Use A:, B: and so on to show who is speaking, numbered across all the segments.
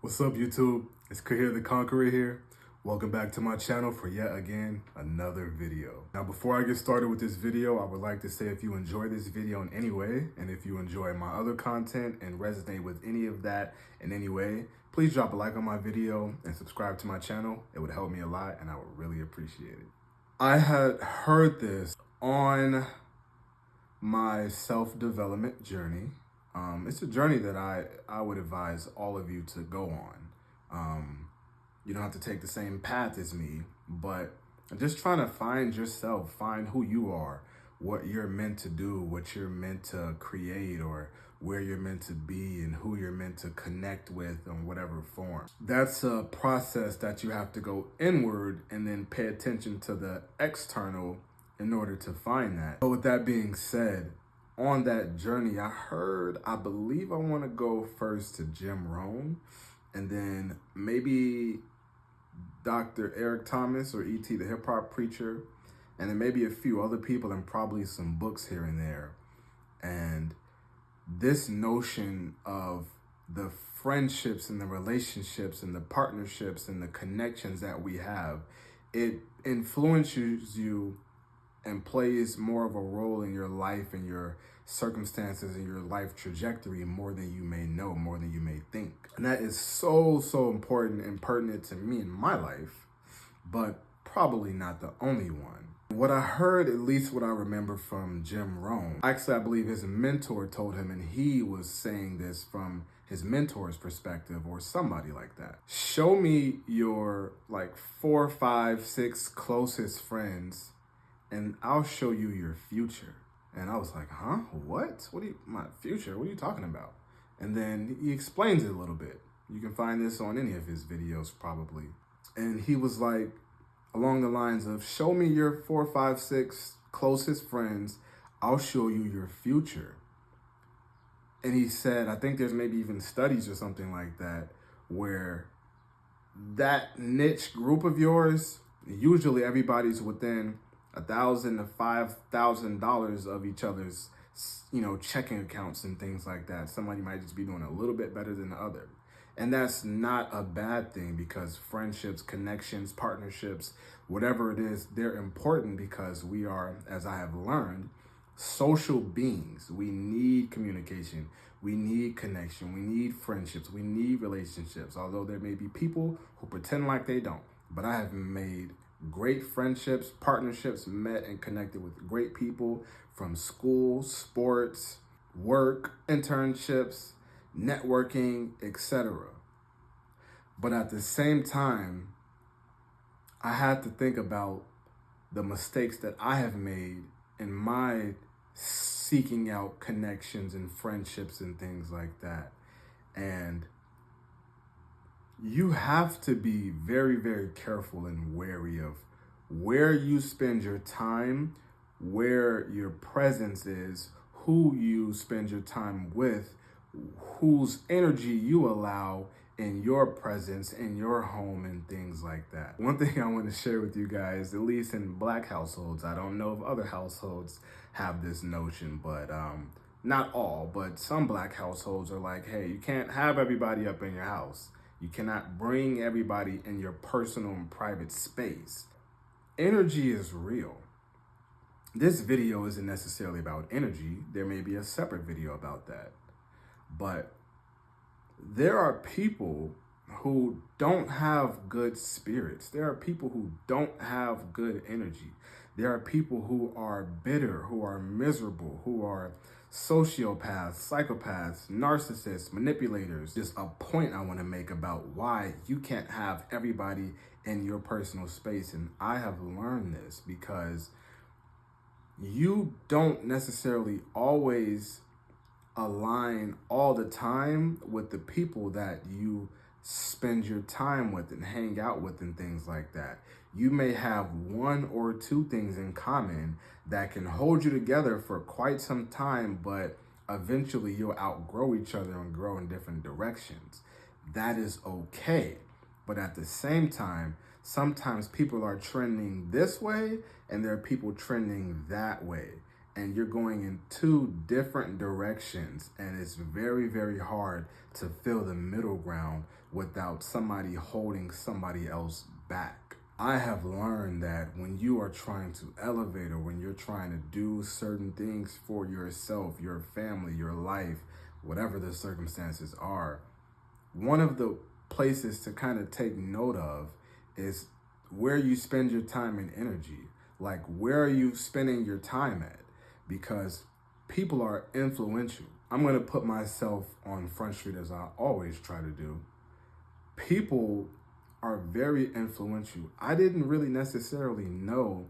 A: What's up, YouTube? It's QahirTheConqueror here. Welcome back to my channel for yet again another video. Now, before I get started with this video, I would like to say if you enjoy this video in any way, and if you enjoy my other content and resonate with any of that in any way, please drop a like on my video and subscribe to my channel. It would help me a lot and I would really appreciate it. I had heard this on my self-development journey. It's a journey that I would advise all of you to go on. You don't have to take the same path as me, but just trying to find yourself, find who you are, what you're meant to do, what you're meant to create, or where you're meant to be and who you're meant to connect with in whatever form. That's a process that you have to go inward and then pay attention to the external in order to find that. But with that being said, on that journey, I believe I want to go first to Jim Rohn, and then maybe Dr. Eric Thomas or E.T. the hip hop preacher, and then maybe a few other people and probably some books here and there. And this notion of the friendships and the relationships and the partnerships and the connections that we have, it influences you and plays more of a role in your life and your circumstances and your life trajectory more than you may know, more than you may think. And that is so important and pertinent to me in my life, but probably not the only one. What I heard, at least what I remember from Jim Rohn, actually I believe his mentor told him, and he was saying this from his mentor's perspective or somebody like that. Show me your like 4, 5, 6 closest friends and I'll show you your future. And I was like, huh? What? My future? What are you talking about? And then he explains it a little bit. You can find this on any of his videos probably. And he was like, along the lines of, show me your 4, 5, 6 closest friends. I'll show you your future. And he said, I think there's maybe even studies or something like that, where that niche group of yours, usually everybody's within $1,000 to $5,000 of each other's, checking accounts and things like that. Somebody might just be doing a little bit better than the other. And that's not a bad thing, because friendships, connections, partnerships, whatever it is, they're important because we are, as I have learned, social beings. We need communication. We need connection. We need friendships. We need relationships, although there may be people who pretend like they don't. But I have made great friendships, partnerships, met and connected with great people from school, sports, work, internships, networking, etc. But at the same time, I had to think about the mistakes that I have made in my seeking out connections and friendships and things like that. And you have to be very careful and wary of where you spend your time, where your presence is, who you spend your time with, whose energy you allow in your presence, in your home, and things like that. One thing I want to share with you guys, at least in Black households, I don't know if other households have this notion, but not all, but some Black households are like, hey, you can't have everybody up in your house. You cannot bring everybody in your personal and private space. Energy is real. This video isn't necessarily about energy. There may be a separate video about that. But there are people who don't have good spirits. There are people who don't have good energy. There are people who are bitter, who are miserable, who are sociopaths, psychopaths, narcissists, manipulators. Just a point I want to make about why you can't have everybody in your personal space. And I have learned this because you don't necessarily always align all the time with the people that you spend your time with and hang out with and things like that. You may have 1 or 2 things in common that can hold you together for quite some time, but eventually you'll outgrow each other and grow in different directions. That is okay. But at the same time, sometimes people are trending this way and there are people trending that way. and you're going in two different directions, and it's very, very hard to fill the middle ground without somebody holding somebody else back. I have learned that when you are trying to elevate, or when you're trying to do certain things for yourself, your family, your life, whatever the circumstances are, one of the places to kind of take note of is where you spend your time and energy. Like, where are you spending your time at? Because people are influential. I'm going to put myself on Front Street, as I always try to do. People are very influential. I didn't really necessarily know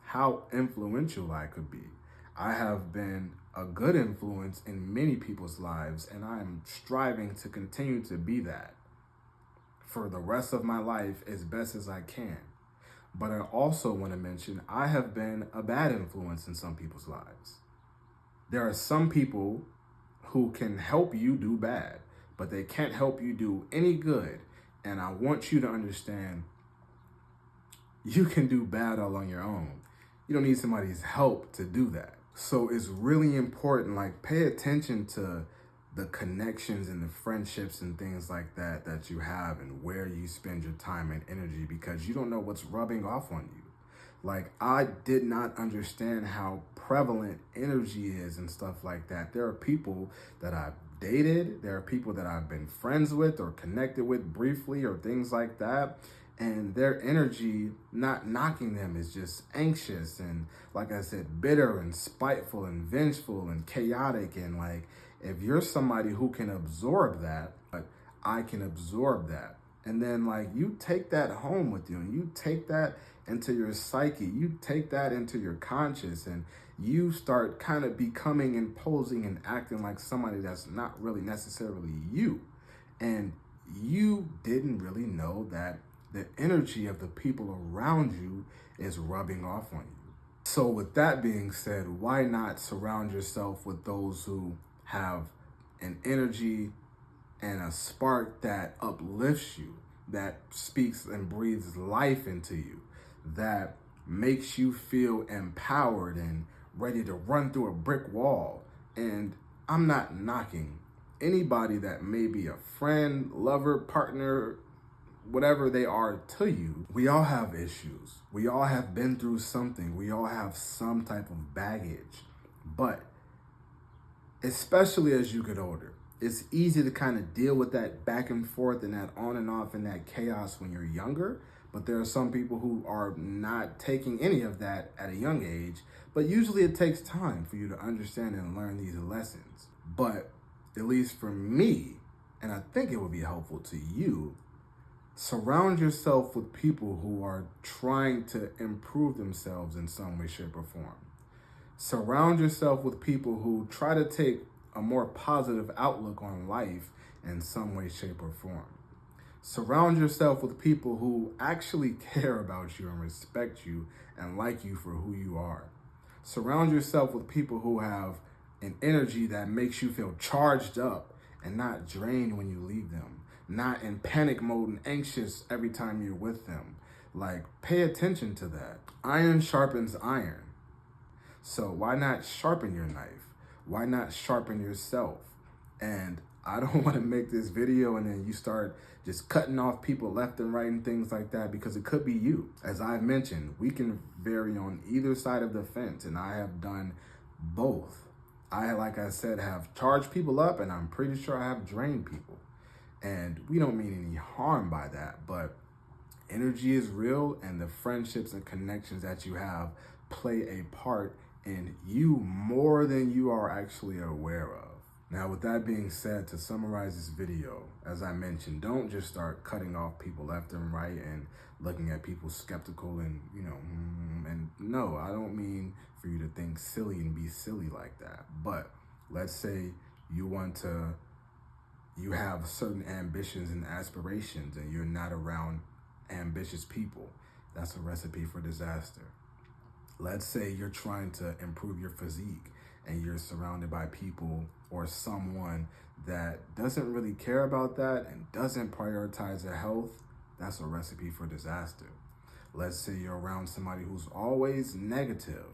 A: how influential I could be. I have been a good influence in many people's lives, and I am striving to continue to be that for the rest of my life as best as I can. But I also want to mention, I have been a bad influence in some people's lives. There are some people who can help you do bad, but they can't help you do any good. And I want you to understand, you can do bad all on your own. You don't need somebody's help to do that. So it's really important, like, pay attention to the connections and the friendships and things like that that you have, and where you spend your time and energy, because you don't know what's rubbing off on you. Like, I did not understand how prevalent energy is and stuff like that. There are people that I've dated, there are people that I've been friends with or connected with briefly or things like that, and their energy, not knocking them, is just anxious and, like I said, bitter and spiteful and vengeful and chaotic. And like, if you're somebody who can absorb that, but I can absorb that, and then like you take that home with you, and you take that into your psyche, you take that into your conscious, and you start kind of becoming, imposing and acting like somebody that's not really necessarily you. And you didn't really know that the energy of the people around you is rubbing off on you. So with that being said, why not surround yourself with those who have an energy and a spark that uplifts you, that speaks and breathes life into you, that makes you feel empowered and ready to run through a brick wall. And I'm not knocking anybody that may be a friend, lover, partner, whatever they are to you. We all have issues. We all have been through something. We all have some type of baggage. But especially as you get older, it's easy to kind of deal with that back and forth and that on and off and that chaos when you're younger. But there are some people who are not taking any of that at a young age. But usually it takes time for you to understand and learn these lessons. But at least for me, and I think it would be helpful to you, surround yourself with people who are trying to improve themselves in some way, shape, or form. Surround yourself with people who try to take a more positive outlook on life in some way, shape, or form. Surround yourself with people who actually care about you and respect you and like you for who you are. Surround yourself with people who have an energy that makes you feel charged up and not drained when you leave them, not in panic mode and anxious every time you're with them. Like, pay attention to that. Iron sharpens iron. So why not sharpen your knife? Why not sharpen yourself? And I don't want to make this video and then you start just cutting off people left and right and things like that, because it could be you. As I've mentioned, we can vary on either side of the fence, and I have done both. I, like I said, have charged people up, and I'm pretty sure I have drained people. And we don't mean any harm by that, but energy is real, and the friendships and connections that you have play a part in you more than you are actually aware of. Now, with that being said, to summarize this video, as I mentioned, don't just start cutting off people left and right and looking at people skeptical and, and no, I don't mean for you to think silly and be silly like that. But let's say you have certain ambitions and aspirations and you're not around ambitious people. That's a recipe for disaster. Let's say you're trying to improve your physique and you're surrounded by people or someone that doesn't really care about that and doesn't prioritize their health. That's a recipe for disaster. Let's say you're around somebody who's always negative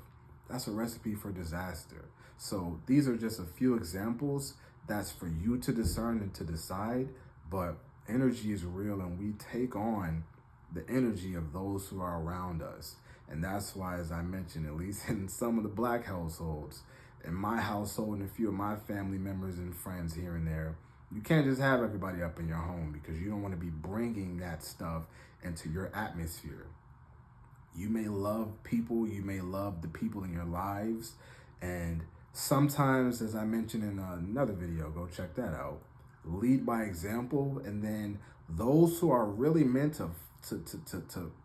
A: that's a recipe for disaster. So these are just a few examples that's for you to discern and to decide, but energy is real and we take on the energy of those who are around us. And that's why, as I mentioned, at least in some of the Black households, in my household and a few of my family members and friends here and there, you can't just have everybody up in your home because you don't want to be bringing that stuff into your atmosphere. You may love people, you may love the people in your lives, and sometimes, as I mentioned in another video, go check that out, lead by example, and then those who are really meant to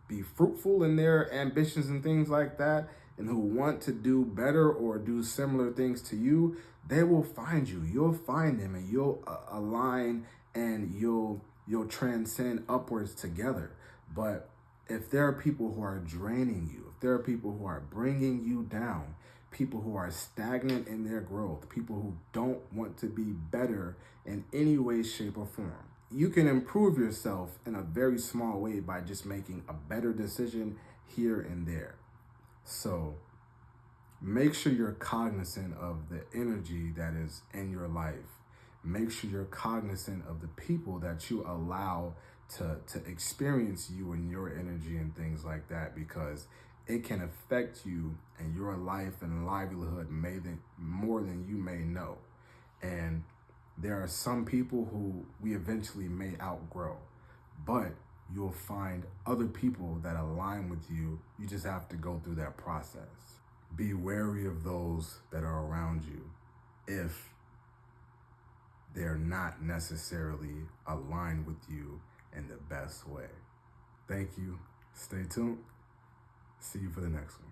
A: be fruitful in their ambitions and things like that, and who want to do better or do similar things to you, they will find you. You'll find them, and you'll align, and you'll transcend upwards together. But if there are people who are draining you, if there are people who are bringing you down, people who are stagnant in their growth, people who don't want to be better in any way, shape, or form, you can improve yourself in a very small way by just making a better decision here and there. So make sure you're cognizant of the energy that is in your life. Make sure you're cognizant of the people that you allow to experience you and your energy and things like that, because it can affect you and your life and livelihood more than you may know. And there are some people who we eventually may outgrow, but you'll find other people that align with you. You just have to go through that process. Be wary of those that are around you if they're not necessarily aligned with you in the best way. Thank you. Stay tuned. See you for the next one.